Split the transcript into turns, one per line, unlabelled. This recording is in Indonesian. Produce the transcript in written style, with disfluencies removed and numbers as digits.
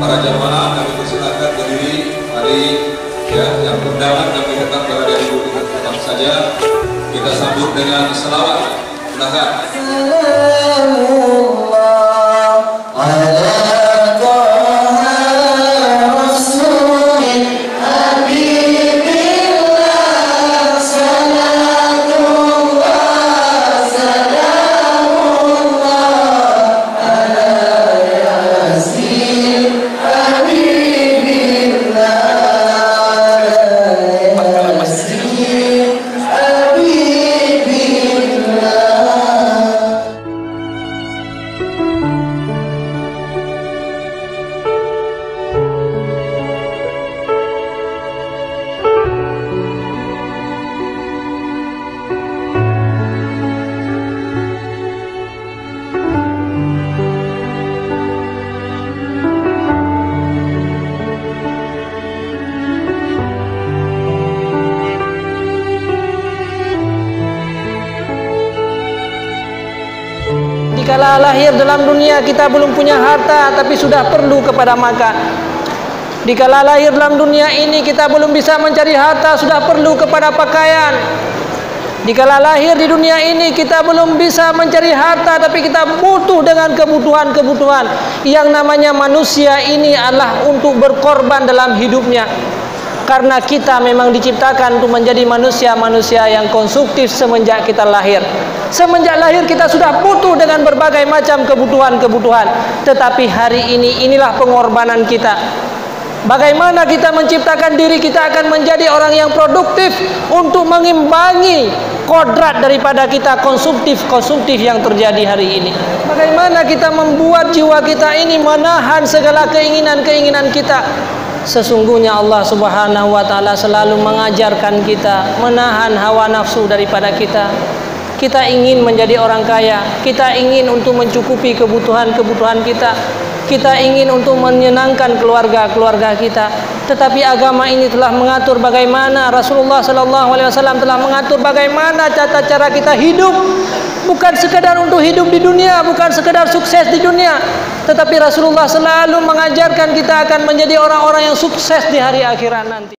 Para jamaah kami persilakan berdiri. Mari ya, yang undangan kami tetap berada di duduk tetap saja. Kita sambut dengan selawat. Silakan.
Dikala lahir dalam dunia kita belum punya harta, tapi sudah perlu kepada makan. Dikala lahir dalam dunia ini kita belum bisa mencari harta, sudah perlu kepada pakaian. Dikala lahir di dunia ini kita belum bisa mencari harta, tapi kita butuh dengan kebutuhan-kebutuhan. Yang namanya manusia ini adalah untuk berkorban dalam hidupnya. Karena kita memang diciptakan untuk menjadi manusia-manusia yang konsumtif semenjak kita lahir. Semenjak lahir kita sudah butuh dengan berbagai macam kebutuhan-kebutuhan. Tetapi hari ini inilah pengorbanan kita. Bagaimana kita menciptakan diri kita akan menjadi orang yang produktif untuk mengimbangi kodrat daripada kita konsumtif yang terjadi hari ini. Bagaimana kita membuat jiwa kita ini menahan segala keinginan-keinginan kita. Sesungguhnya Allah Subhanahu wa Ta'ala selalu mengajarkan kita menahan hawa nafsu daripada kita. Kita ingin menjadi orang kaya, kita ingin untuk mencukupi kebutuhan-kebutuhan kita, kita ingin untuk menyenangkan keluarga-keluarga kita. Tetapi agama ini telah mengatur bagaimana, Rasulullah SAW telah mengatur bagaimana tata cara kita hidup. Bukan sekedar untuk hidup di dunia, bukan sekedar sukses di dunia, tetapi Rasulullah selalu mengajarkan kita akan menjadi orang-orang yang sukses di hari akhirat nanti.